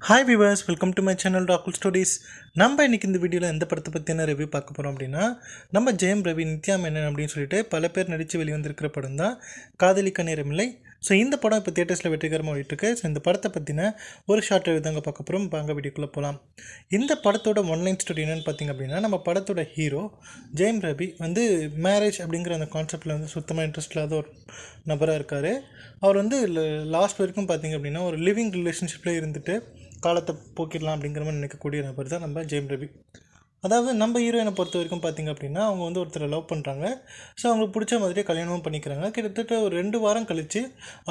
Hi viewers, welcome to my channel ராகுல் stories. நம்ம இன்றைக்கி இந்த வீடியோவில் எந்த படத்தை பற்றின ரிவ்யூ பார்க்க போகிறோம் அப்படின்னா, நம்ம ஜெயம் ரவி, நித்யா மேனன் அப்படின்னு சொல்லிட்டு பல பேர் நடித்து வெளிவந்திருக்கிற படம் தான் காதலிக்க நேரமில்லை. ஸோ இந்த படம் இப்போ தியேட்டர்ஸில் வெற்றிகரமாக ஓடிட்டுருக்கு. ஸோ இந்த படத்தை பற்றின ஒரு ஷார்ட் ரிவ்யூ தாங்க பார்க்க போகிறோம். வாங்க வீடியோக்குள்ளே போகலாம். இந்த படத்தோட ஒன்லைன் ஸ்டோரி என்னென்னு பார்த்திங்க அப்படின்னா, நம்ம படத்தோட ஹீரோ ஜெயம் ரவி வந்து மேரேஜ் அப்படிங்கிற அந்த கான்செப்டில் வந்து சுத்தமாக இன்ட்ரெஸ்ட் இல்லாத ஒரு நபராக இருக்கார். அவர் வந்து லாஸ்ட் வரைக்கும் பார்த்திங்க அப்படின்னா ஒரு லிவிங் ரிலேஷன்ஷிப்பில் இருந்துட்டு காலத்தை போக்கிடலாம் அப்படிங்கிற மாதிரி நினைக்கக்கூடிய நபர் தான் நம்ம ஜெயம் ரவி. அதாவது நம்ம ஹீரோயினை பொறுத்த வரைக்கும் பார்த்திங்க அப்படின்னா, அவங்க வந்து ஒருத்தரை லவ் பண்ணுறாங்க. ஸோ அவங்களுக்கு பிடிச்ச மாதிரியே கல்யாணமும் பண்ணிக்கிறாங்க. கிட்டத்தட்ட ஒரு 2 வாரம் கழித்து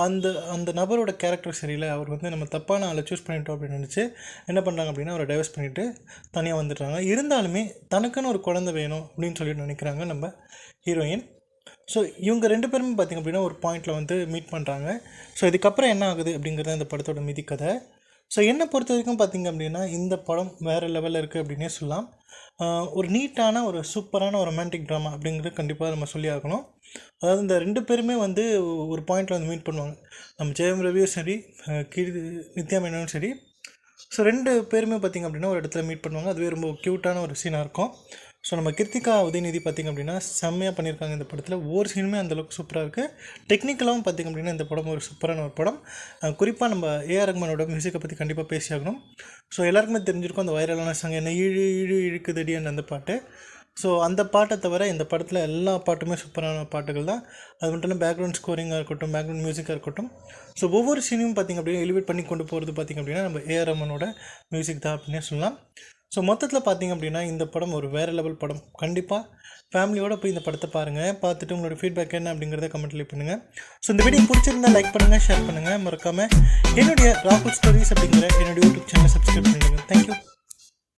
அந்த நபரோட கேரக்டர் சரியில்லை, அவர் வந்து நம்ம தப்பான ஆளை சூஸ் பண்ணிட்டோம் அப்படின்னு நினச்சி என்ன பண்ணுறாங்க அப்படின்னா, அவரை டைவர்ஸ் பண்ணிவிட்டு தனியாக வந்துடுறாங்க. இருந்தாலுமே தனக்குன்னு ஒரு குழந்தை வேணும் அப்படின்னு சொல்லிட்டு நினைக்கிறாங்க நம்ம ஹீரோயின். ஸோ இவங்க 2 பேருமே பார்த்திங்க அப்படின்னா ஒரு பாயிண்டில் வந்து மீட் பண்ணுறாங்க. ஸோ இதுக்கப்புறம் என்ன ஆகுது அப்படிங்கிறது இந்த படத்தோட மீதி கதை. ஸோ என்னை பொறுத்த வரைக்கும் பார்த்திங்க அப்படின்னா, இந்த படம் வேறு லெவலில் இருக்குது அப்படின்னே சொல்லலாம். ஒரு நீட்டான ஒரு சூப்பரான ஒரு ரொமான்டிக் ட்ராமா அப்படிங்கிறது கண்டிப்பாக நம்ம சொல்லி ஆகணும். அதாவது இந்த 2 பேருமே வந்து ஒரு பாயிண்டில் வந்து மீட் பண்ணுவாங்க. நம்ம ஜெயம் ரவியும் சரி, நித்யா மேனனும் சரி. ஸோ 2 பேருமே பார்த்திங்க அப்படின்னா ஒரு இடத்துல மீட் பண்ணுவாங்க. அதுவே ரொம்ப க்யூட்டான ஒரு சீனாக இருக்கும். ஸோ நம்ம கிருத்திகா உதயநிதி பார்த்திங்க அப்படின்னா செம்மையாக பண்ணியிருக்காங்க இந்த படத்தில். ஒவ்வொரு சீனுமே அந்தளவுக்கு சூப்பராக இருக்குது. டெக்னிக்கலாகவும் பார்த்திங்க அப்படின்னா இந்த படம் ஒரு சூப்பரான ஒரு படம். குறிப்பாக நம்ம ஏஆர் ரஹ்மானோட மியூசிக்கை பற்றி கண்டிப்பாக பேசியாகணும். ஸோ எல்லாருக்குமே தெரிஞ்சிருக்கும் அந்த வைரலான சாங் என்ன இழுக்குதடின்னு அந்த பாட்டு. ஸோ அந்த பாட்டை தவிர இந்த படத்தில் எல்லா பாட்டுமே சூப்பரான பாட்டுகள் தான். அது மட்டும் இல்லை, பேக்ரவுண்ட் ஸ்கோரிங்காக இருக்கட்டும், பேக்ரவுண்ட் மியூசிக்காக இருக்கட்டும். ஸோ ஒவ்வொரு சீனையும் பார்த்திங்க அப்படின்னா எலிவேட் பண்ணி கொண்டு போகிறது பார்த்திங்க அப்படின்னா நம்ம ஏஆர் ரஹ்மானோட மியூசிக் தான் அப்படின்னே சொல்லலாம். ஸோ மொத்தத்தில் பார்த்திங்க அப்படின்னா இந்த படம் ஒரு வேறு லெவல் படம். கண்டிப்பாக ஃபேமிலியோடு போய் இந்த படத்தை பாருங்கள். பார்த்துட்டு உங்களோட ஃபீட்பேக் என்ன அப்படிங்கிறத கமெண்ட்ல பண்ணுங்கள். ஸோ இந்த வீடியோ பிடிச்சிருந்தால் லைக் பண்ணுங்கள், ஷேர் பண்ணுங்கள். மறக்காமல் என்னுடைய ராகுல் ஸ்டோரிஸ் அப்படிங்கிற என்னுடைய யூடியூப் சேனலை சப்ஸ்கிரைப் பண்ணிடுங்க. தேங்க்யூ.